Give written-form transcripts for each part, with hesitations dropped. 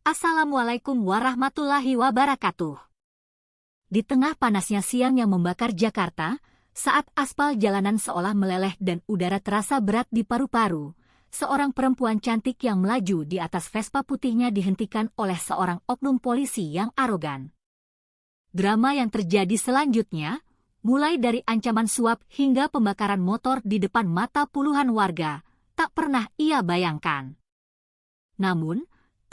Assalamualaikum warahmatullahi wabarakatuh. Di tengah panasnya siang yang membakar Jakarta, saat aspal jalanan seolah meleleh dan udara terasa berat di paru-paru, seorang perempuan cantik yang melaju di atas Vespa putihnya dihentikan oleh seorang oknum polisi yang arogan. Drama yang terjadi selanjutnya, mulai dari ancaman suap hingga pembakaran motor di depan mata puluhan warga, tak pernah ia bayangkan. Namun,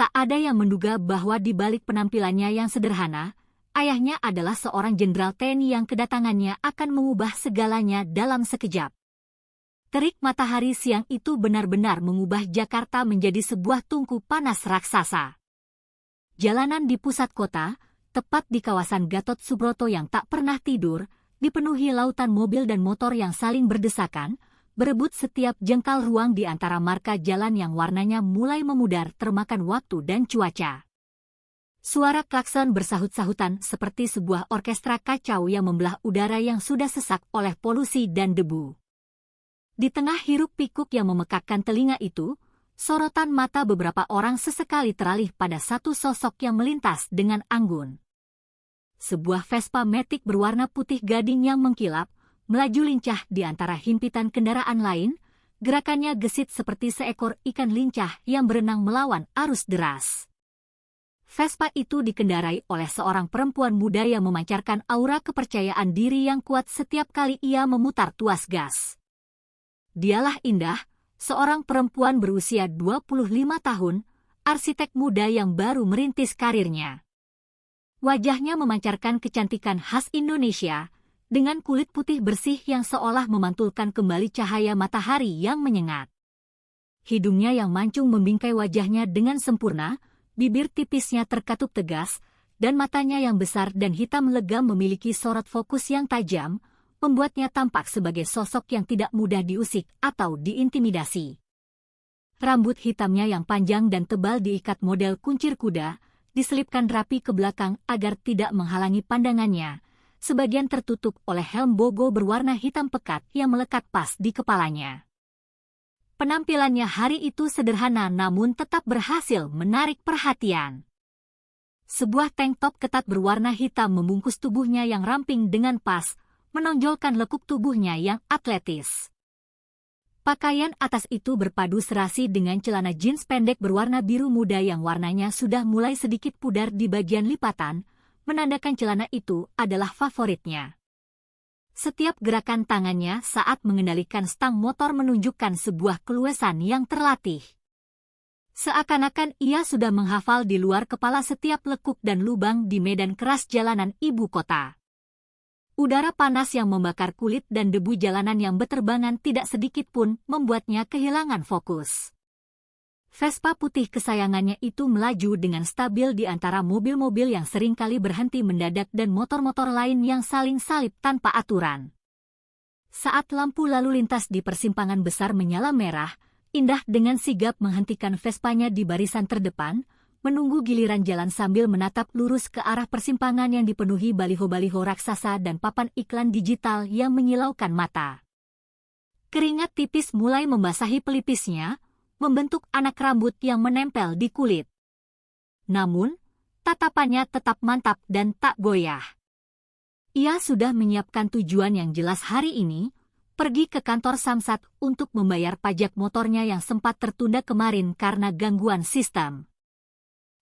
tak ada yang menduga bahwa di balik penampilannya yang sederhana, ayahnya adalah seorang jenderal TNI yang kedatangannya akan mengubah segalanya dalam sekejap. Terik matahari siang itu benar-benar mengubah Jakarta menjadi sebuah tungku panas raksasa. Jalanan di pusat kota, tepat di kawasan Gatot Subroto yang tak pernah tidur, dipenuhi lautan mobil dan motor yang saling berdesakan, berebut setiap jengkal ruang di antara marka jalan yang warnanya mulai memudar termakan waktu dan cuaca. Suara klakson bersahut-sahutan seperti sebuah orkestra kacau yang membelah udara yang sudah sesak oleh polusi dan debu. Di tengah hiruk-pikuk yang memekakkan telinga itu, sorotan mata beberapa orang sesekali teralih pada satu sosok yang melintas dengan anggun. Sebuah Vespa Matic berwarna putih gading yang mengkilap, melaju lincah di antara himpitan kendaraan lain, gerakannya gesit seperti seekor ikan lincah yang berenang melawan arus deras. Vespa itu dikendarai oleh seorang perempuan muda yang memancarkan aura kepercayaan diri yang kuat setiap kali ia memutar tuas gas. Dialah Indah, seorang perempuan berusia 25 tahun, arsitek muda yang baru merintis karirnya. Wajahnya memancarkan kecantikan khas Indonesia, dengan kulit putih bersih yang seolah memantulkan kembali cahaya matahari yang menyengat. Hidungnya yang mancung membingkai wajahnya dengan sempurna, bibir tipisnya terkatup tegas, dan matanya yang besar dan hitam legam memiliki sorot fokus yang tajam, membuatnya tampak sebagai sosok yang tidak mudah diusik atau diintimidasi. Rambut hitamnya yang panjang dan tebal diikat model kuncir kuda, diselipkan rapi ke belakang agar tidak menghalangi pandangannya, sebagian tertutup oleh helm bogo berwarna hitam pekat yang melekat pas di kepalanya. Penampilannya hari itu sederhana namun tetap berhasil menarik perhatian. Sebuah tank top ketat berwarna hitam membungkus tubuhnya yang ramping dengan pas, menonjolkan lekuk tubuhnya yang atletis. Pakaian atas itu berpadu serasi dengan celana jeans pendek berwarna biru muda yang warnanya sudah mulai sedikit pudar di bagian lipatan, menandakan celana itu adalah favoritnya. Setiap gerakan tangannya saat mengendalikan stang motor menunjukkan sebuah keluasan yang terlatih. Seakan-akan ia sudah menghafal di luar kepala setiap lekuk dan lubang di medan keras jalanan ibu kota. Udara panas yang membakar kulit dan debu jalanan yang beterbangan tidak sedikit pun membuatnya kehilangan fokus. Vespa putih kesayangannya itu melaju dengan stabil di antara mobil-mobil yang seringkali berhenti mendadak dan motor-motor lain yang saling salip tanpa aturan. Saat lampu lalu lintas di persimpangan besar menyala merah, Indah dengan sigap menghentikan Vespanya di barisan terdepan, menunggu giliran jalan sambil menatap lurus ke arah persimpangan yang dipenuhi baliho-baliho raksasa dan papan iklan digital yang menyilaukan mata. Keringat tipis mulai membasahi pelipisnya, membentuk anak rambut yang menempel di kulit. Namun, tatapannya tetap mantap dan tak goyah. Ia sudah menyiapkan tujuan yang jelas hari ini, pergi ke kantor Samsat untuk membayar pajak motornya yang sempat tertunda kemarin karena gangguan sistem.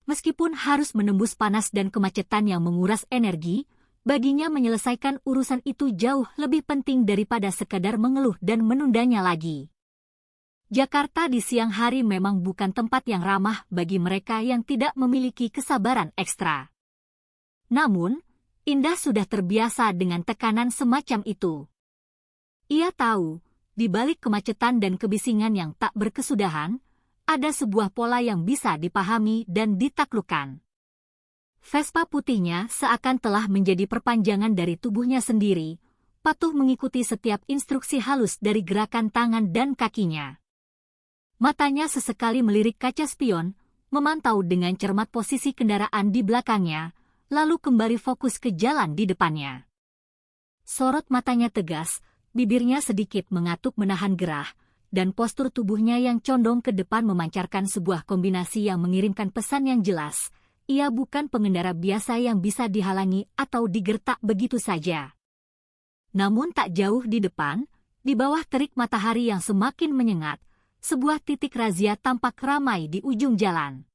Meskipun harus menembus panas dan kemacetan yang menguras energi, baginya menyelesaikan urusan itu jauh lebih penting daripada sekadar mengeluh dan menundanya lagi. Jakarta di siang hari memang bukan tempat yang ramah bagi mereka yang tidak memiliki kesabaran ekstra. Namun, Indah sudah terbiasa dengan tekanan semacam itu. Ia tahu, di balik kemacetan dan kebisingan yang tak berkesudahan, ada sebuah pola yang bisa dipahami dan ditaklukkan. Vespa putihnya seakan telah menjadi perpanjangan dari tubuhnya sendiri, patuh mengikuti setiap instruksi halus dari gerakan tangan dan kakinya. Matanya sesekali melirik kaca spion, memantau dengan cermat posisi kendaraan di belakangnya, lalu kembali fokus ke jalan di depannya. Sorot matanya tegas, bibirnya sedikit mengatuk menahan gerah, dan postur tubuhnya yang condong ke depan memancarkan sebuah kombinasi yang mengirimkan pesan yang jelas. Ia bukan pengendara biasa yang bisa dihalangi atau digertak begitu saja. Namun tak jauh di depan, di bawah terik matahari yang semakin menyengat, sebuah titik razia tampak ramai di ujung jalan.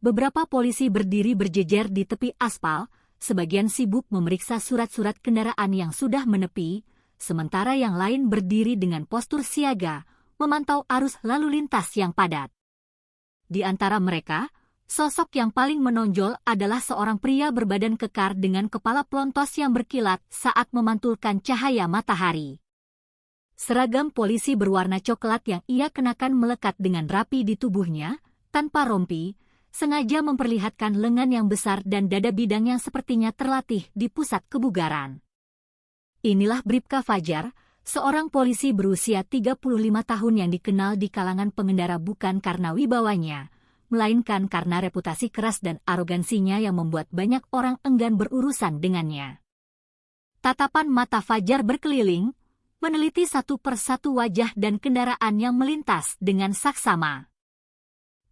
Beberapa polisi berdiri berjejer di tepi aspal, sebagian sibuk memeriksa surat-surat kendaraan yang sudah menepi, sementara yang lain berdiri dengan postur siaga, memantau arus lalu lintas yang padat. Di antara mereka, sosok yang paling menonjol adalah seorang pria berbadan kekar dengan kepala pelontos yang berkilat saat memantulkan cahaya matahari. Seragam polisi berwarna coklat yang ia kenakan melekat dengan rapi di tubuhnya, tanpa rompi, sengaja memperlihatkan lengan yang besar dan dada bidang yang sepertinya terlatih di pusat kebugaran. Inilah Bribka Fajar, seorang polisi berusia 35 tahun yang dikenal di kalangan pengendara bukan karena wibawanya, melainkan karena reputasi keras dan arogansinya yang membuat banyak orang enggan berurusan dengannya. Tatapan mata Fajar berkeliling, meneliti satu persatu wajah dan kendaraan yang melintas dengan saksama.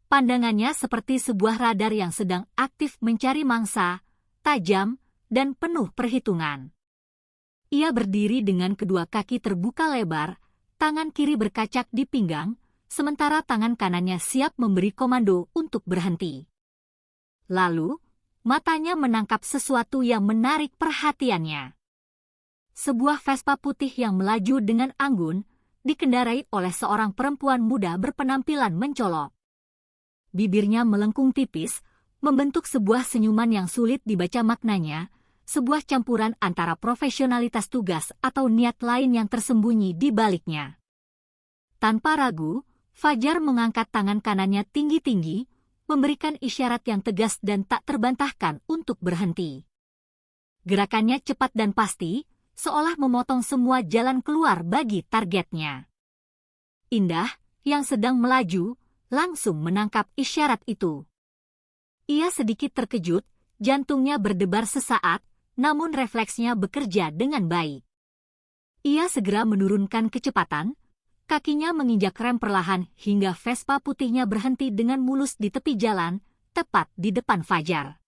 Pandangannya seperti sebuah radar yang sedang aktif mencari mangsa, tajam, dan penuh perhitungan. Ia berdiri dengan kedua kaki terbuka lebar, tangan kiri berkacak di pinggang, sementara tangan kanannya siap memberi komando untuk berhenti. Lalu, matanya menangkap sesuatu yang menarik perhatiannya. Sebuah Vespa putih yang melaju dengan anggun, dikendarai oleh seorang perempuan muda berpenampilan mencolok. Bibirnya melengkung tipis, membentuk sebuah senyuman yang sulit dibaca maknanya, sebuah campuran antara profesionalitas tugas atau niat lain yang tersembunyi di baliknya. Tanpa ragu, Fajar mengangkat tangan kanannya tinggi-tinggi, memberikan isyarat yang tegas dan tak terbantahkan untuk berhenti. Gerakannya cepat dan pasti, seolah memotong semua jalan keluar bagi targetnya. Indah, yang sedang melaju, langsung menangkap isyarat itu. Ia sedikit terkejut, jantungnya berdebar sesaat, namun refleksnya bekerja dengan baik. Ia segera menurunkan kecepatan, kakinya menginjak rem perlahan hingga Vespa putihnya berhenti dengan mulus di tepi jalan, tepat di depan Fajar.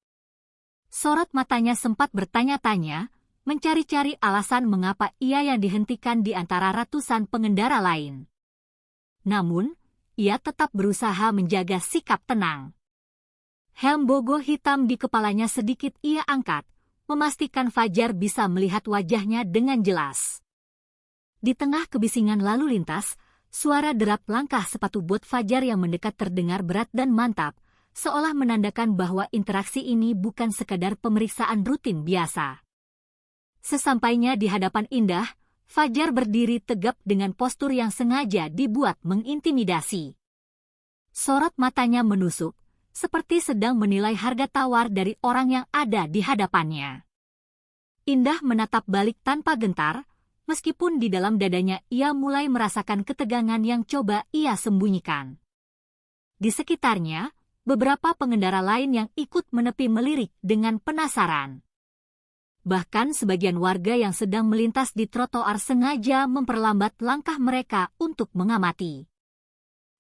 Sorot matanya sempat bertanya-tanya, mencari-cari alasan mengapa ia yang dihentikan di antara ratusan pengendara lain. Namun, ia tetap berusaha menjaga sikap tenang. Helm bogo hitam di kepalanya sedikit ia angkat, memastikan Fajar bisa melihat wajahnya dengan jelas. Di tengah kebisingan lalu lintas, suara derap langkah sepatu bot Fajar yang mendekat terdengar berat dan mantap, seolah menandakan bahwa interaksi ini bukan sekadar pemeriksaan rutin biasa. Sesampainya di hadapan Indah, Fajar berdiri tegap dengan postur yang sengaja dibuat mengintimidasi. Sorot matanya menusuk, seperti sedang menilai harga tawar dari orang yang ada di hadapannya. Indah menatap balik tanpa gentar, meskipun di dalam dadanya ia mulai merasakan ketegangan yang coba ia sembunyikan. Di sekitarnya, beberapa pengendara lain yang ikut menepi melirik dengan penasaran. Bahkan sebagian warga yang sedang melintas di trotoar sengaja memperlambat langkah mereka untuk mengamati.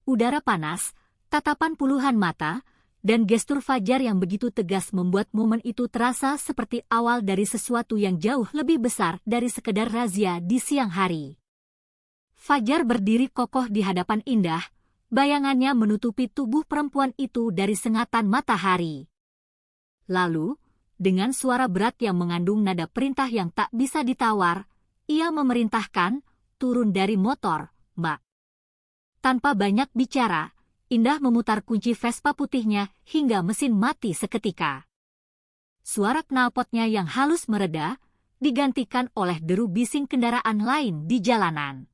Udara panas, tatapan puluhan mata, dan gestur Fajar yang begitu tegas membuat momen itu terasa seperti awal dari sesuatu yang jauh lebih besar dari sekedar razia di siang hari. Fajar berdiri kokoh di hadapan Indah, bayangannya menutupi tubuh perempuan itu dari sengatan matahari. Lalu, dengan suara berat yang mengandung nada perintah yang tak bisa ditawar, ia memerintahkan, turun dari motor, Mbak. Tanpa banyak bicara, Indah memutar kunci Vespa putihnya hingga mesin mati seketika. Suara knalpotnya yang halus mereda, digantikan oleh deru bising kendaraan lain di jalanan.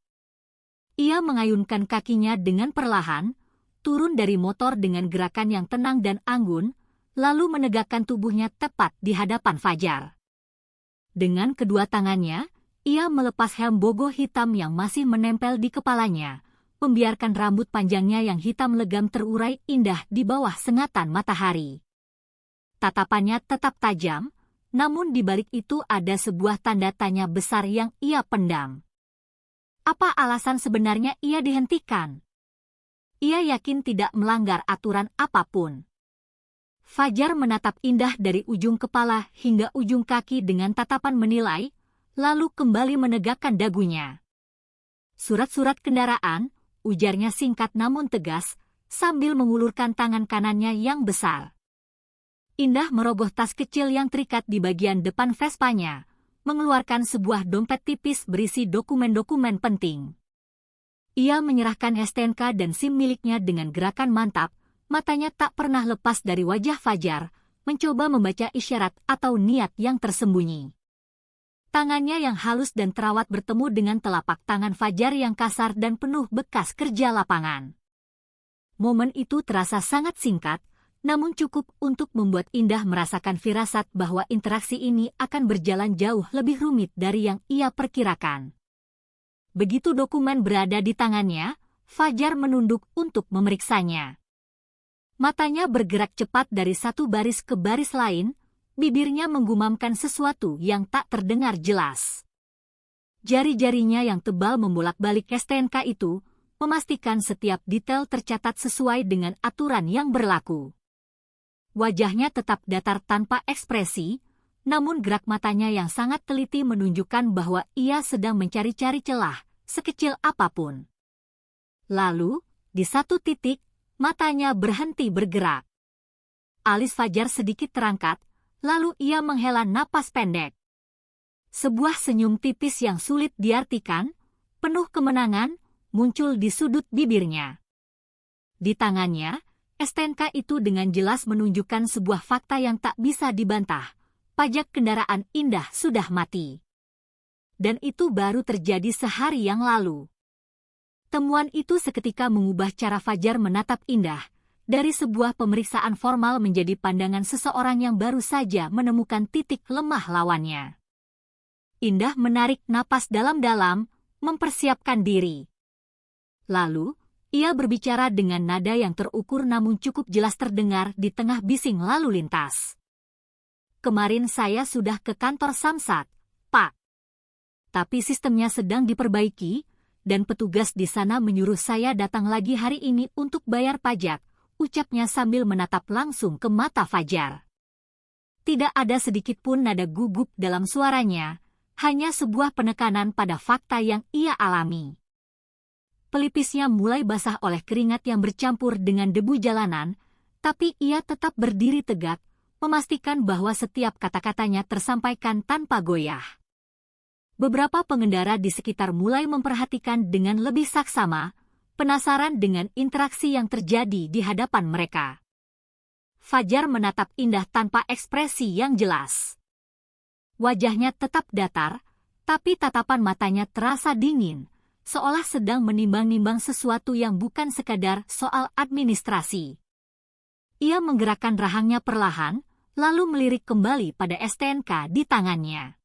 Ia mengayunkan kakinya dengan perlahan, turun dari motor dengan gerakan yang tenang dan anggun, lalu menegakkan tubuhnya tepat di hadapan Fajar. Dengan kedua tangannya, ia melepas helm bogo hitam yang masih menempel di kepalanya, membiarkan rambut panjangnya yang hitam legam terurai indah di bawah sengatan matahari. Tatapannya tetap tajam, namun di balik itu ada sebuah tanda tanya besar yang ia pendam. Apa alasan sebenarnya ia dihentikan? Ia yakin tidak melanggar aturan apapun. Fajar menatap Indah dari ujung kepala hingga ujung kaki dengan tatapan menilai, lalu kembali menegakkan dagunya. Surat-surat kendaraan, ujarnya singkat namun tegas, sambil mengulurkan tangan kanannya yang besar. Indah merogoh tas kecil yang terikat di bagian depan Vespanya, mengeluarkan sebuah dompet tipis berisi dokumen-dokumen penting. Ia menyerahkan STNK dan SIM miliknya dengan gerakan mantap, matanya tak pernah lepas dari wajah Fajar, mencoba membaca isyarat atau niat yang tersembunyi. Tangannya yang halus dan terawat bertemu dengan telapak tangan Fajar yang kasar dan penuh bekas kerja lapangan. Momen itu terasa sangat singkat, namun cukup untuk membuat Indah merasakan firasat bahwa interaksi ini akan berjalan jauh lebih rumit dari yang ia perkirakan. Begitu dokumen berada di tangannya, Fajar menunduk untuk memeriksanya. Matanya bergerak cepat dari satu baris ke baris lain, bibirnya menggumamkan sesuatu yang tak terdengar jelas. Jari-jarinya yang tebal membolak-balik STNK itu, memastikan setiap detail tercatat sesuai dengan aturan yang berlaku. Wajahnya tetap datar tanpa ekspresi, namun gerak matanya yang sangat teliti menunjukkan bahwa ia sedang mencari-cari celah, sekecil apapun. Lalu, di satu titik, matanya berhenti bergerak. Alis Fajar sedikit terangkat, lalu ia menghela napas pendek. Sebuah senyum tipis yang sulit diartikan, penuh kemenangan, muncul di sudut bibirnya. Di tangannya, STNK itu dengan jelas menunjukkan sebuah fakta yang tak bisa dibantah. Pajak kendaraan Indah sudah mati. Dan itu baru terjadi sehari yang lalu. Temuan itu seketika mengubah cara Fajar menatap Indah, dari sebuah pemeriksaan formal menjadi pandangan seseorang yang baru saja menemukan titik lemah lawannya. Indah menarik napas dalam-dalam, mempersiapkan diri. Lalu, ia berbicara dengan nada yang terukur namun cukup jelas terdengar di tengah bising lalu lintas. Kemarin saya sudah ke kantor Samsat, Pak. Tapi sistemnya sedang diperbaiki, dan petugas di sana menyuruh saya datang lagi hari ini untuk bayar pajak, ucapnya sambil menatap langsung ke mata Fajar. Tidak ada sedikit pun nada gugup dalam suaranya, hanya sebuah penekanan pada fakta yang ia alami. Pelipisnya mulai basah oleh keringat yang bercampur dengan debu jalanan, tapi ia tetap berdiri tegak, memastikan bahwa setiap kata-katanya tersampaikan tanpa goyah. Beberapa pengendara di sekitar mulai memperhatikan dengan lebih saksama, penasaran dengan interaksi yang terjadi di hadapan mereka. Fajar menatap Indah tanpa ekspresi yang jelas. Wajahnya tetap datar, tapi tatapan matanya terasa dingin, seolah sedang menimbang-nimbang sesuatu yang bukan sekadar soal administrasi. Ia menggerakkan rahangnya perlahan, lalu melirik kembali pada STNK di tangannya.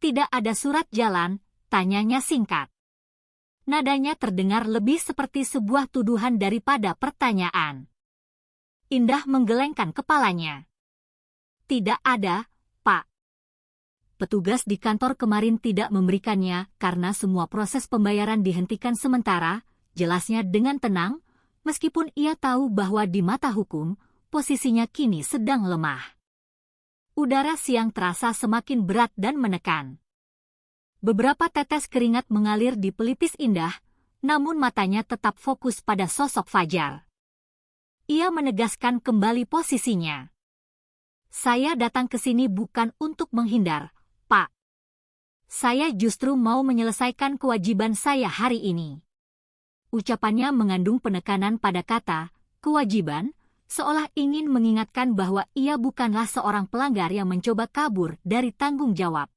Tidak ada surat jalan, tanyanya singkat. Nadanya terdengar lebih seperti sebuah tuduhan daripada pertanyaan. Indah menggelengkan kepalanya. Tidak ada, Pak. Petugas di kantor kemarin tidak memberikannya karena semua proses pembayaran dihentikan sementara, jelasnya dengan tenang, meskipun ia tahu bahwa di mata hukum, posisinya kini sedang lemah. Udara siang terasa semakin berat dan menekan. Beberapa tetes keringat mengalir di pelipis Indah, namun matanya tetap fokus pada sosok Fajar. Ia menegaskan kembali posisinya. Saya datang ke sini bukan untuk menghindar, Pak. Saya justru mau menyelesaikan kewajiban saya hari ini. Ucapannya mengandung penekanan pada kata, kewajiban, seolah ingin mengingatkan bahwa ia bukanlah seorang pelanggar yang mencoba kabur dari tanggung jawab.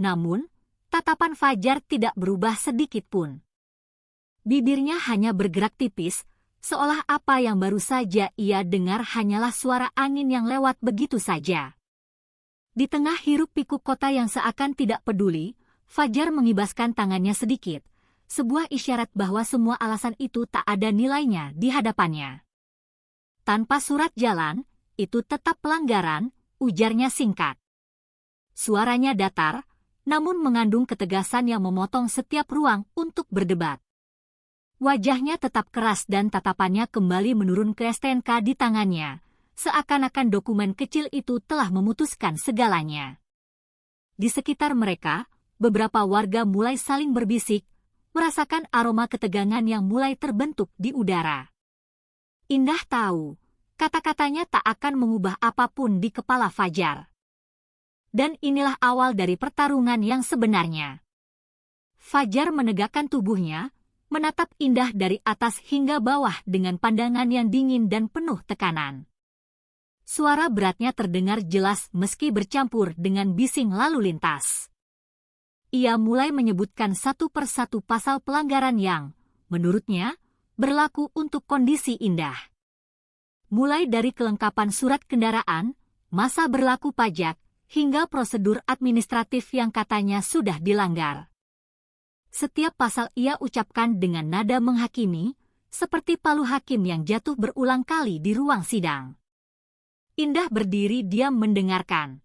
Namun, tatapan Fajar tidak berubah sedikit pun. Bibirnya hanya bergerak tipis, seolah apa yang baru saja ia dengar hanyalah suara angin yang lewat begitu saja. Di tengah hiruk-pikuk kota yang seakan tidak peduli, Fajar mengibaskan tangannya sedikit, sebuah isyarat bahwa semua alasan itu tak ada nilainya di hadapannya. Tanpa surat jalan, itu tetap pelanggaran, ujarnya singkat. Suaranya datar, namun mengandung ketegasan yang memotong setiap ruang untuk berdebat. Wajahnya tetap keras dan tatapannya kembali menurun ke STNK di tangannya, seakan-akan dokumen kecil itu telah memutuskan segalanya. Di sekitar mereka, beberapa warga mulai saling berbisik, merasakan aroma ketegangan yang mulai terbentuk di udara. Indah tahu, kata-katanya tak akan mengubah apapun di kepala Fajar. Dan inilah awal dari pertarungan yang sebenarnya. Fajar menegakkan tubuhnya, menatap Indah dari atas hingga bawah dengan pandangan yang dingin dan penuh tekanan. Suara beratnya terdengar jelas meski bercampur dengan bising lalu lintas. Ia mulai menyebutkan satu persatu pasal pelanggaran yang, menurutnya, berlaku untuk kondisi Indah. Mulai dari kelengkapan surat kendaraan, masa berlaku pajak, hingga prosedur administratif yang katanya sudah dilanggar. Setiap pasal ia ucapkan dengan nada menghakimi, seperti palu hakim yang jatuh berulang kali di ruang sidang. Indah berdiri diam mendengarkan.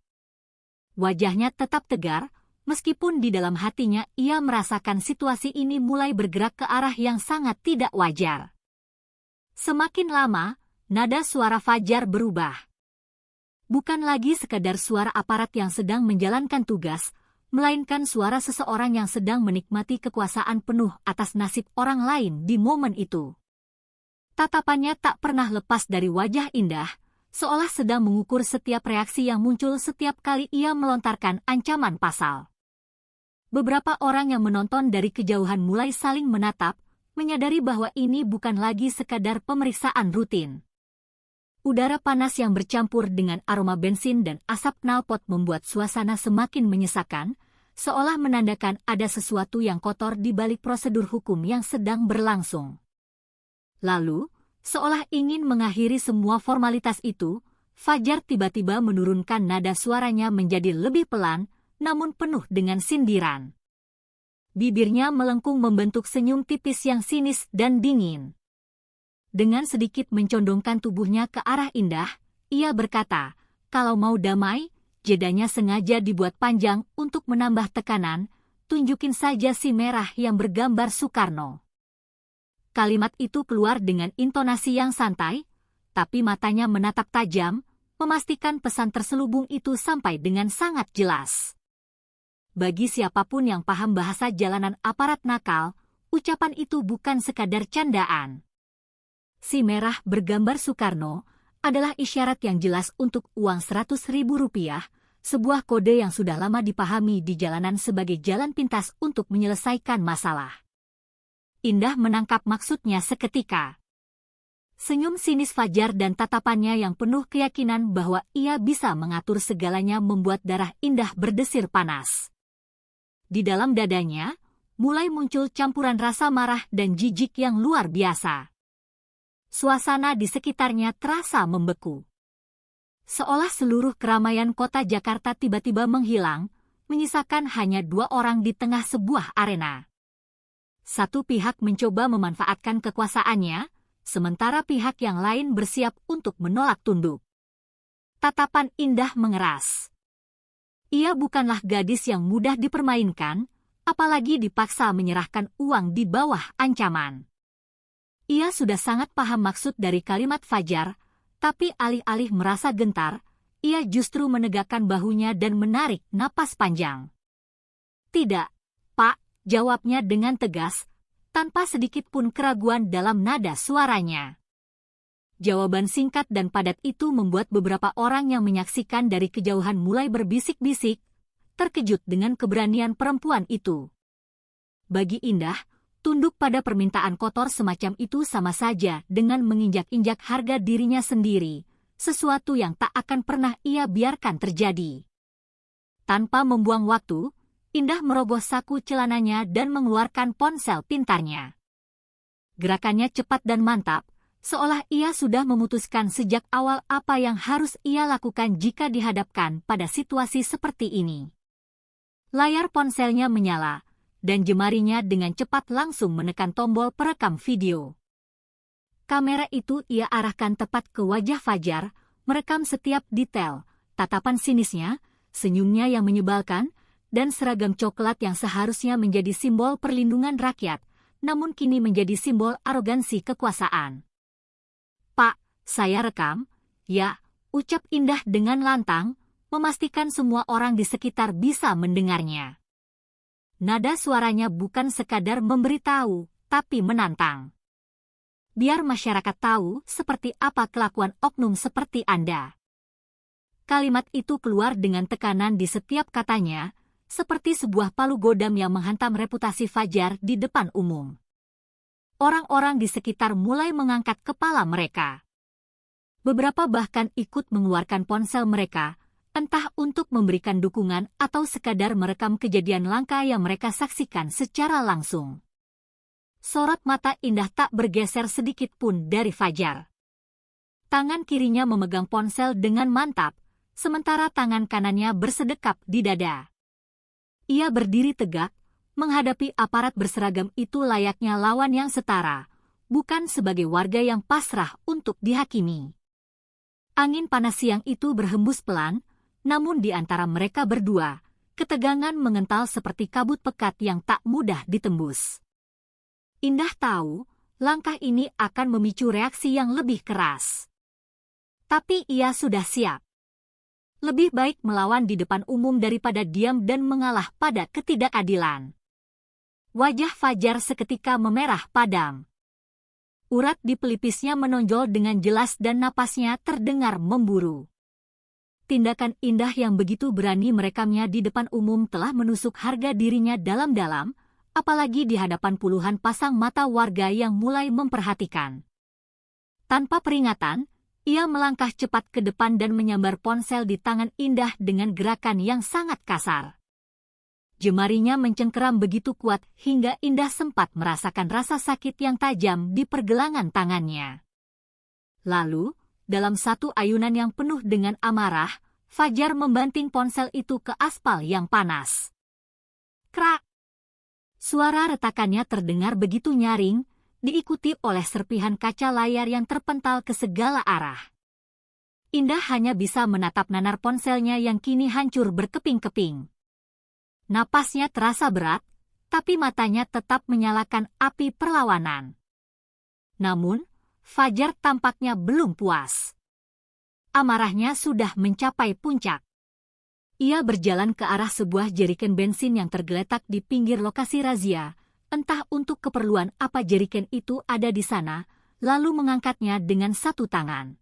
Wajahnya tetap tegar, meskipun di dalam hatinya ia merasakan situasi ini mulai bergerak ke arah yang sangat tidak wajar. Semakin lama, nada suara Fajar berubah. Bukan lagi sekadar suara aparat yang sedang menjalankan tugas, melainkan suara seseorang yang sedang menikmati kekuasaan penuh atas nasib orang lain di momen itu. Tatapannya tak pernah lepas dari wajah Indah, seolah sedang mengukur setiap reaksi yang muncul setiap kali ia melontarkan ancaman pasal. Beberapa orang yang menonton dari kejauhan mulai saling menatap, menyadari bahwa ini bukan lagi sekadar pemeriksaan rutin. Udara panas yang bercampur dengan aroma bensin dan asap knalpot membuat suasana semakin menyesakan, seolah menandakan ada sesuatu yang kotor di balik prosedur hukum yang sedang berlangsung. Lalu, seolah ingin mengakhiri semua formalitas itu, Fajar tiba-tiba menurunkan nada suaranya menjadi lebih pelan, namun penuh dengan sindiran. Bibirnya melengkung membentuk senyum tipis yang sinis dan dingin. Dengan sedikit mencondongkan tubuhnya ke arah Indah, ia berkata, kalau mau damai, jedanya sengaja dibuat panjang untuk menambah tekanan, tunjukin saja si merah yang bergambar Soekarno. Kalimat itu keluar dengan intonasi yang santai, tapi matanya menatap tajam, memastikan pesan terselubung itu sampai dengan sangat jelas. Bagi siapapun yang paham bahasa jalanan aparat nakal, ucapan itu bukan sekadar candaan. Si merah bergambar Soekarno adalah isyarat yang jelas untuk uang Rp100.000, sebuah kode yang sudah lama dipahami di jalanan sebagai jalan pintas untuk menyelesaikan masalah. Indah menangkap maksudnya seketika. Senyum sinis Fajar dan tatapannya yang penuh keyakinan bahwa ia bisa mengatur segalanya membuat darah Indah berdesir panas. Di dalam dadanya, mulai muncul campuran rasa marah dan jijik yang luar biasa. Suasana di sekitarnya terasa membeku. Seolah seluruh keramaian kota Jakarta tiba-tiba menghilang, menyisakan hanya dua orang di tengah sebuah arena. Satu pihak mencoba memanfaatkan kekuasaannya, sementara pihak yang lain bersiap untuk menolak tunduk. Tatapan Indah mengeras. Ia bukanlah gadis yang mudah dipermainkan, apalagi dipaksa menyerahkan uang di bawah ancaman. Ia sudah sangat paham maksud dari kalimat Fajar, tapi alih-alih merasa gentar, ia justru menegakkan bahunya dan menarik napas panjang. Tidak, Pak, jawabnya dengan tegas, tanpa sedikit pun keraguan dalam nada suaranya. Jawaban singkat dan padat itu membuat beberapa orang yang menyaksikan dari kejauhan mulai berbisik-bisik, terkejut dengan keberanian perempuan itu. Bagi Indah, tunduk pada permintaan kotor semacam itu sama saja dengan menginjak-injak harga dirinya sendiri, sesuatu yang tak akan pernah ia biarkan terjadi. Tanpa membuang waktu, Indah merogoh saku celananya dan mengeluarkan ponsel pintarnya. Gerakannya cepat dan mantap, seolah ia sudah memutuskan sejak awal apa yang harus ia lakukan jika dihadapkan pada situasi seperti ini. Layar ponselnya menyala, dan jemarinya dengan cepat langsung menekan tombol perekam video. Kamera itu ia arahkan tepat ke wajah Fajar, merekam setiap detail, tatapan sinisnya, senyumnya yang menyebalkan, dan seragam coklat yang seharusnya menjadi simbol perlindungan rakyat, namun kini menjadi simbol arogansi kekuasaan. "Pak, saya rekam," ya, ucap Indah dengan lantang, memastikan semua orang di sekitar bisa mendengarnya. Nada suaranya bukan sekadar memberitahu, tapi menantang. "Biar masyarakat tahu seperti apa kelakuan oknum seperti Anda." Kalimat itu keluar dengan tekanan di setiap katanya, seperti sebuah palu godam yang menghantam reputasi Fajar di depan umum. Orang-orang di sekitar mulai mengangkat kepala mereka. Beberapa bahkan ikut mengeluarkan ponsel mereka, entah untuk memberikan dukungan atau sekadar merekam kejadian langka yang mereka saksikan secara langsung. Sorot mata Indah tak bergeser sedikit pun dari Fajar. Tangan kirinya memegang ponsel dengan mantap, sementara tangan kanannya bersedekap di dada. Ia berdiri tegak, menghadapi aparat berseragam itu layaknya lawan yang setara, bukan sebagai warga yang pasrah untuk dihakimi. Angin panas siang itu berhembus pelan, namun di antara mereka berdua, ketegangan mengental seperti kabut pekat yang tak mudah ditembus. Indah tahu, langkah ini akan memicu reaksi yang lebih keras. Tapi ia sudah siap. Lebih baik melawan di depan umum daripada diam dan mengalah pada ketidakadilan. Wajah Fajar seketika memerah padam. Urat di pelipisnya menonjol dengan jelas dan napasnya terdengar memburu. Tindakan Indah yang begitu berani merekamnya di depan umum telah menusuk harga dirinya dalam-dalam, apalagi di hadapan puluhan pasang mata warga yang mulai memperhatikan. Tanpa peringatan, ia melangkah cepat ke depan dan menyambar ponsel di tangan Indah dengan gerakan yang sangat kasar. Jemarinya mencengkeram begitu kuat hingga Indah sempat merasakan rasa sakit yang tajam di pergelangan tangannya. Lalu, dalam satu ayunan yang penuh dengan amarah, Fajar membanting ponsel itu ke aspal yang panas. Krak! Suara retakannya terdengar begitu nyaring, diikuti oleh serpihan kaca layar yang terpental ke segala arah. Indah hanya bisa menatap nanar ponselnya yang kini hancur berkeping-keping. Napasnya terasa berat, tapi matanya tetap menyalakan api perlawanan. Namun, Fajar tampaknya belum puas. Amarahnya sudah mencapai puncak. Ia berjalan ke arah sebuah jeriken bensin yang tergeletak di pinggir lokasi razia, entah untuk keperluan apa jeriken itu ada di sana, lalu mengangkatnya dengan satu tangan.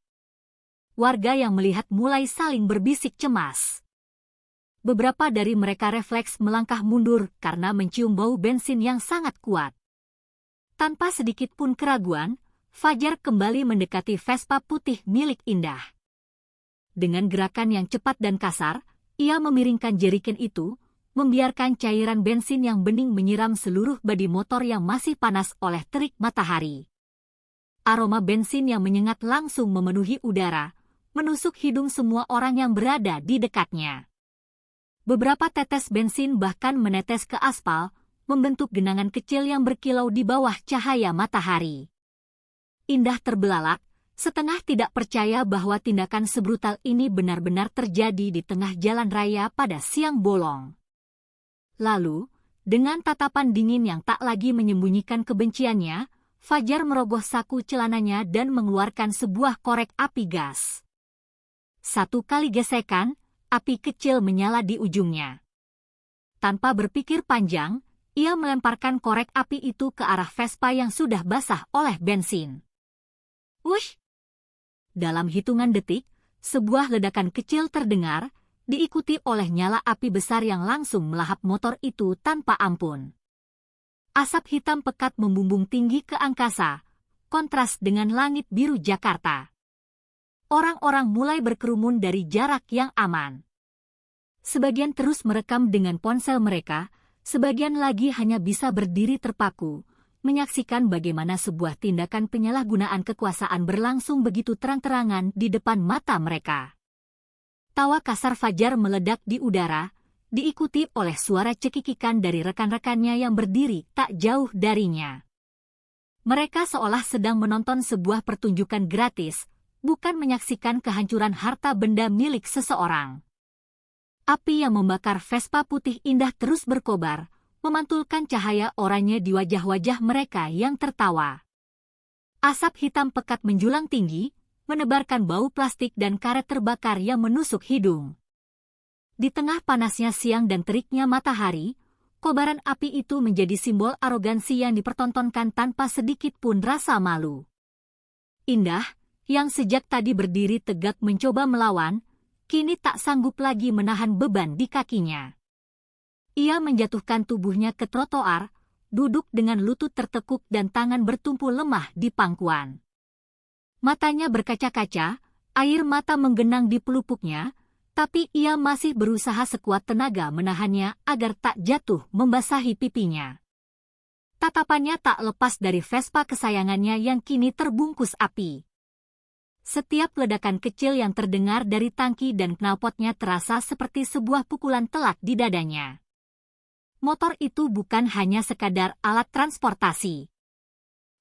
Warga yang melihat mulai saling berbisik cemas. Beberapa dari mereka refleks melangkah mundur karena mencium bau bensin yang sangat kuat. Tanpa sedikit pun keraguan, Fajar kembali mendekati Vespa putih milik Indah. Dengan gerakan yang cepat dan kasar, ia memiringkan jeriken itu, membiarkan cairan bensin yang bening menyiram seluruh bodi motor yang masih panas oleh terik matahari. Aroma bensin yang menyengat langsung memenuhi udara, menusuk hidung semua orang yang berada di dekatnya. Beberapa tetes bensin bahkan menetes ke aspal, membentuk genangan kecil yang berkilau di bawah cahaya matahari. Indah terbelalak, setengah tidak percaya bahwa tindakan sebrutal ini benar-benar terjadi di tengah jalan raya pada siang bolong. Lalu, dengan tatapan dingin yang tak lagi menyembunyikan kebenciannya, Fajar merogoh saku celananya dan mengeluarkan sebuah korek api gas. Satu kali gesekan, api kecil menyala di ujungnya. Tanpa berpikir panjang, ia melemparkan korek api itu ke arah Vespa yang sudah basah oleh bensin. Wush! Dalam hitungan detik, sebuah ledakan kecil terdengar, diikuti oleh nyala api besar yang langsung melahap motor itu tanpa ampun. Asap hitam pekat membumbung tinggi ke angkasa, kontras dengan langit biru Jakarta. Orang-orang mulai berkerumun dari jarak yang aman. Sebagian terus merekam dengan ponsel mereka, sebagian lagi hanya bisa berdiri terpaku, menyaksikan bagaimana sebuah tindakan penyalahgunaan kekuasaan berlangsung begitu terang-terangan di depan mata mereka. Tawa kasar Fajar meledak di udara, diikuti oleh suara cekikikan dari rekan-rekannya yang berdiri tak jauh darinya. Mereka seolah sedang menonton sebuah pertunjukan gratis, bukan menyaksikan kehancuran harta benda milik seseorang. Api yang membakar Vespa putih indah terus berkobar, memantulkan cahaya oranye di wajah-wajah mereka yang tertawa. Asap hitam pekat menjulang tinggi, menebarkan bau plastik dan karet terbakar yang menusuk hidung. Di tengah panasnya siang dan teriknya matahari, kobaran api itu menjadi simbol arogansi yang dipertontonkan tanpa sedikit pun rasa malu. Indah, yang sejak tadi berdiri tegak mencoba melawan, kini tak sanggup lagi menahan beban di kakinya. Ia menjatuhkan tubuhnya ke trotoar, duduk dengan lutut tertekuk dan tangan bertumpu lemah di pangkuan. Matanya berkaca-kaca, air mata menggenang di pelupuknya, tapi ia masih berusaha sekuat tenaga menahannya agar tak jatuh membasahi pipinya. Tatapannya tak lepas dari Vespa kesayangannya yang kini terbungkus api. Setiap ledakan kecil yang terdengar dari tangki dan knalpotnya terasa seperti sebuah pukulan telak di dadanya. Motor itu bukan hanya sekadar alat transportasi.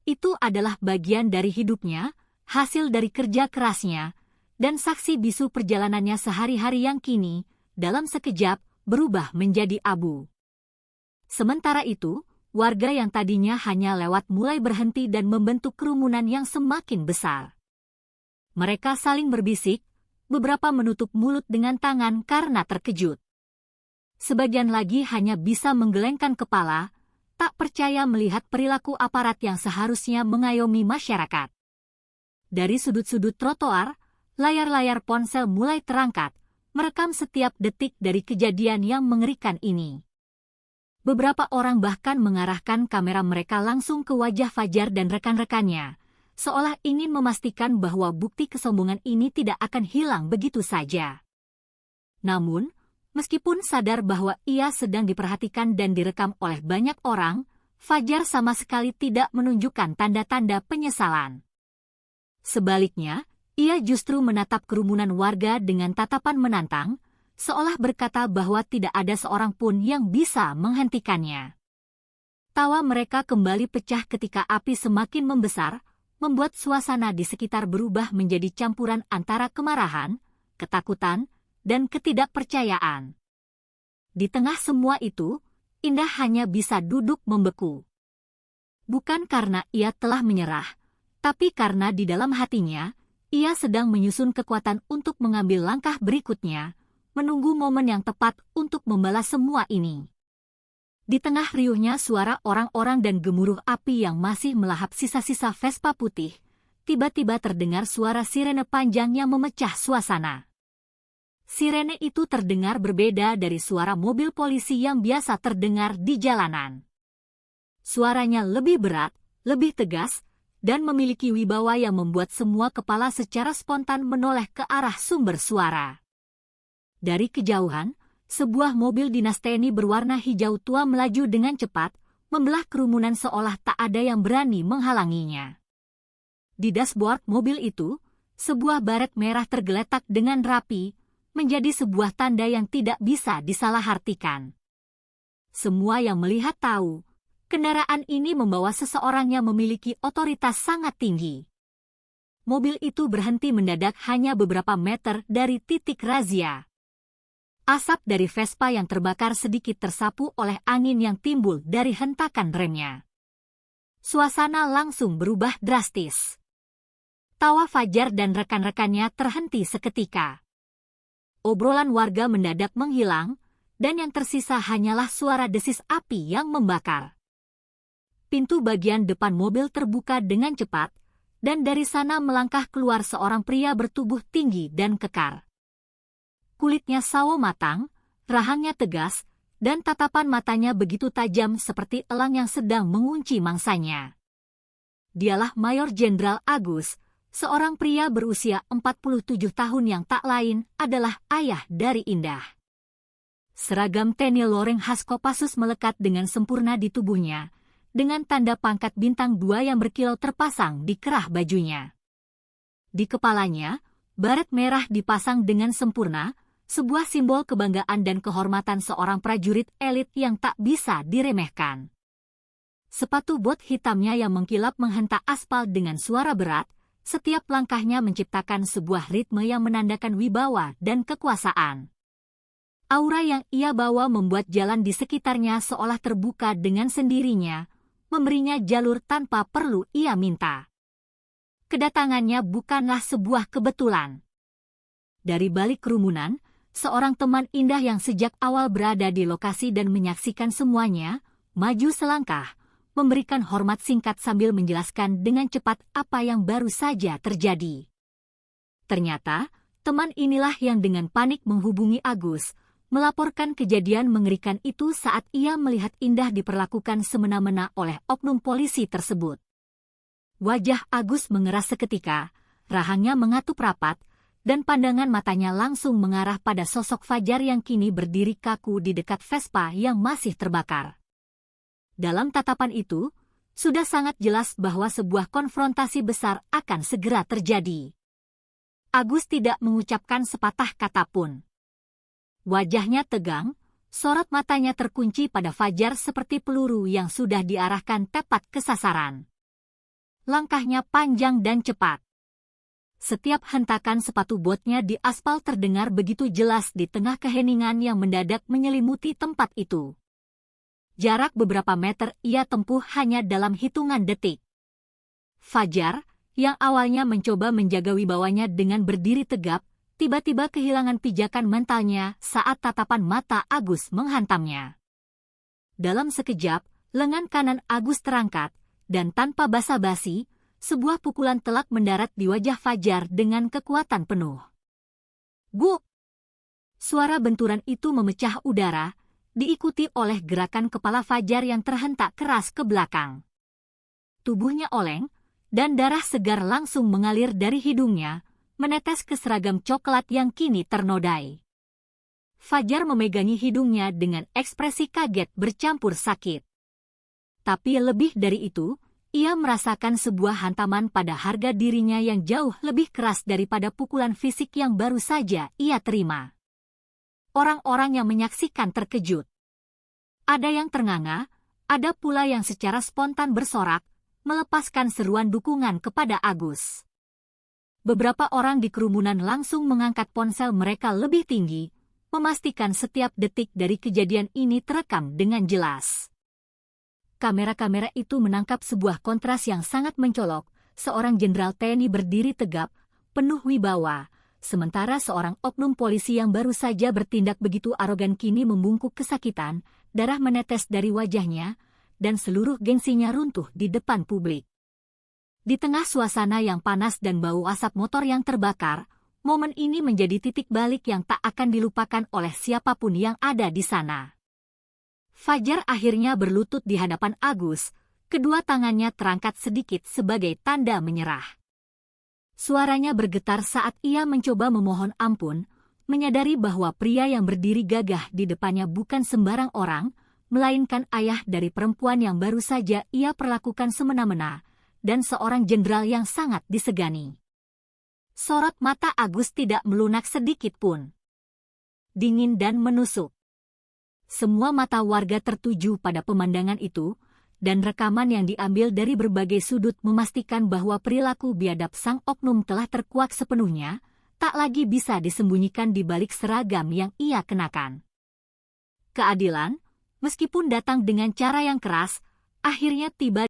Itu adalah bagian dari hidupnya, hasil dari kerja kerasnya, dan saksi bisu perjalanannya sehari-hari yang kini, dalam sekejap, berubah menjadi abu. Sementara itu, warga yang tadinya hanya lewat mulai berhenti dan membentuk kerumunan yang semakin besar. Mereka saling berbisik, beberapa menutup mulut dengan tangan karena terkejut. Sebagian lagi hanya bisa menggelengkan kepala, tak percaya melihat perilaku aparat yang seharusnya mengayomi masyarakat. Dari sudut-sudut trotoar, layar-layar ponsel mulai terangkat, merekam setiap detik dari kejadian yang mengerikan ini. Beberapa orang bahkan mengarahkan kamera mereka langsung ke wajah Fajar dan rekan-rekannya, seolah ingin memastikan bahwa bukti kesombongan ini tidak akan hilang begitu saja. Namun, meskipun sadar bahwa ia sedang diperhatikan dan direkam oleh banyak orang, Fajar sama sekali tidak menunjukkan tanda-tanda penyesalan. Sebaliknya, ia justru menatap kerumunan warga dengan tatapan menantang, seolah berkata bahwa tidak ada seorang pun yang bisa menghentikannya. Tawa mereka kembali pecah ketika api semakin membesar, membuat suasana di sekitar berubah menjadi campuran antara kemarahan, ketakutan, dan ketidakpercayaan. Di tengah semua itu, Indah hanya bisa duduk membeku. Bukan karena ia telah menyerah, tapi karena di dalam hatinya, ia sedang menyusun kekuatan untuk mengambil langkah berikutnya, menunggu momen yang tepat untuk membalas semua ini. Di tengah riuhnya suara orang-orang dan gemuruh api yang masih melahap sisa-sisa Vespa putih, tiba-tiba terdengar suara sirene panjang yang memecah suasana. Sirene itu terdengar berbeda dari suara mobil polisi yang biasa terdengar di jalanan. Suaranya lebih berat, lebih tegas, dan memiliki wibawa yang membuat semua kepala secara spontan menoleh ke arah sumber suara. Dari kejauhan, sebuah mobil dinas TNI berwarna hijau tua melaju dengan cepat, membelah kerumunan seolah tak ada yang berani menghalanginya. Di dashboard mobil itu, sebuah baret merah tergeletak dengan rapi, menjadi sebuah tanda yang tidak bisa disalahartikan. Semua yang melihat tahu, kendaraan ini membawa seseorang yang memiliki otoritas sangat tinggi. Mobil itu berhenti mendadak hanya beberapa meter dari titik razia. Asap dari Vespa yang terbakar sedikit tersapu oleh angin yang timbul dari hentakan remnya. Suasana langsung berubah drastis. Tawa Fajar dan rekan-rekannya terhenti seketika. Obrolan warga mendadak menghilang, dan yang tersisa hanyalah suara desis api yang membakar. Pintu bagian depan mobil terbuka dengan cepat, dan dari sana melangkah keluar seorang pria bertubuh tinggi dan kekar. Kulitnya sawo matang, rahangnya tegas, dan tatapan matanya begitu tajam seperti elang yang sedang mengunci mangsanya. Dialah Mayor Jenderal Agus, seorang pria berusia 47 tahun yang tak lain adalah ayah dari Indah. Seragam TNI loreng khas Kopassus melekat dengan sempurna di tubuhnya, dengan tanda pangkat bintang 2 yang berkilau terpasang di kerah bajunya. Di kepalanya, baret merah dipasang dengan sempurna, sebuah simbol kebanggaan dan kehormatan seorang prajurit elit yang tak bisa diremehkan. Sepatu bot hitamnya yang mengkilap menghentak aspal dengan suara berat, setiap langkahnya menciptakan sebuah ritme yang menandakan wibawa dan kekuasaan. Aura yang ia bawa membuat jalan di sekitarnya seolah terbuka dengan sendirinya, memberinya jalur tanpa perlu ia minta. Kedatangannya bukanlah sebuah kebetulan. Dari balik kerumunan, seorang teman indah yang sejak awal berada di lokasi dan menyaksikan semuanya, maju selangkah, memberikan hormat singkat sambil menjelaskan dengan cepat apa yang baru saja terjadi. Ternyata, teman inilah yang dengan panik menghubungi Agus, melaporkan kejadian mengerikan itu saat ia melihat Indah diperlakukan semena-mena oleh oknum polisi tersebut. Wajah Agus mengeras seketika, rahangnya mengatup rapat, dan pandangan matanya langsung mengarah pada sosok Fajar yang kini berdiri kaku di dekat Vespa yang masih terbakar. Dalam tatapan itu, sudah sangat jelas bahwa sebuah konfrontasi besar akan segera terjadi. Agus tidak mengucapkan sepatah kata pun. Wajahnya tegang, sorot matanya terkunci pada Fajar seperti peluru yang sudah diarahkan tepat ke sasaran. Langkahnya panjang dan cepat. Setiap hentakan sepatu botnya di aspal terdengar begitu jelas di tengah keheningan yang mendadak menyelimuti tempat itu. Jarak beberapa meter ia tempuh hanya dalam hitungan detik. Fajar, yang awalnya mencoba menjaga wibawanya dengan berdiri tegap, tiba-tiba kehilangan pijakan mentalnya saat tatapan mata Agus menghantamnya. Dalam sekejap, lengan kanan Agus terangkat, dan tanpa basa-basi, sebuah pukulan telak mendarat di wajah Fajar dengan kekuatan penuh. Guk! Suara benturan itu memecah udara, diikuti oleh gerakan kepala Fajar yang terhentak keras ke belakang. Tubuhnya oleng, dan darah segar langsung mengalir dari hidungnya, menetes ke seragam coklat yang kini ternodai. Fajar memegangi hidungnya dengan ekspresi kaget bercampur sakit. Tapi lebih dari itu, ia merasakan sebuah hantaman pada harga dirinya yang jauh lebih keras daripada pukulan fisik yang baru saja ia terima. Orang-orang yang menyaksikan terkejut. Ada yang ternganga, ada pula yang secara spontan bersorak, melepaskan seruan dukungan kepada Agus. Beberapa orang di kerumunan langsung mengangkat ponsel mereka lebih tinggi, memastikan setiap detik dari kejadian ini terekam dengan jelas. Kamera-kamera itu menangkap sebuah kontras yang sangat mencolok, seorang jenderal TNI berdiri tegap, penuh wibawa, sementara seorang oknum polisi yang baru saja bertindak begitu arogan kini membungkuk kesakitan, darah menetes dari wajahnya, dan seluruh gengsinya runtuh di depan publik. Di tengah suasana yang panas dan bau asap motor yang terbakar, momen ini menjadi titik balik yang tak akan dilupakan oleh siapapun yang ada di sana. Fajar akhirnya berlutut di hadapan Agus, kedua tangannya terangkat sedikit sebagai tanda menyerah. Suaranya bergetar saat ia mencoba memohon ampun, menyadari bahwa pria yang berdiri gagah di depannya bukan sembarang orang, melainkan ayah dari perempuan yang baru saja ia perlakukan semena-mena, dan seorang jenderal yang sangat disegani. Sorot mata Agus tidak melunak sedikit pun. Dingin dan menusuk. Semua mata warga tertuju pada pemandangan itu, dan rekaman yang diambil dari berbagai sudut memastikan bahwa perilaku biadab sang oknum telah terkuak sepenuhnya, tak lagi bisa disembunyikan di balik seragam yang ia kenakan. Keadilan, meskipun datang dengan cara yang keras, akhirnya tiba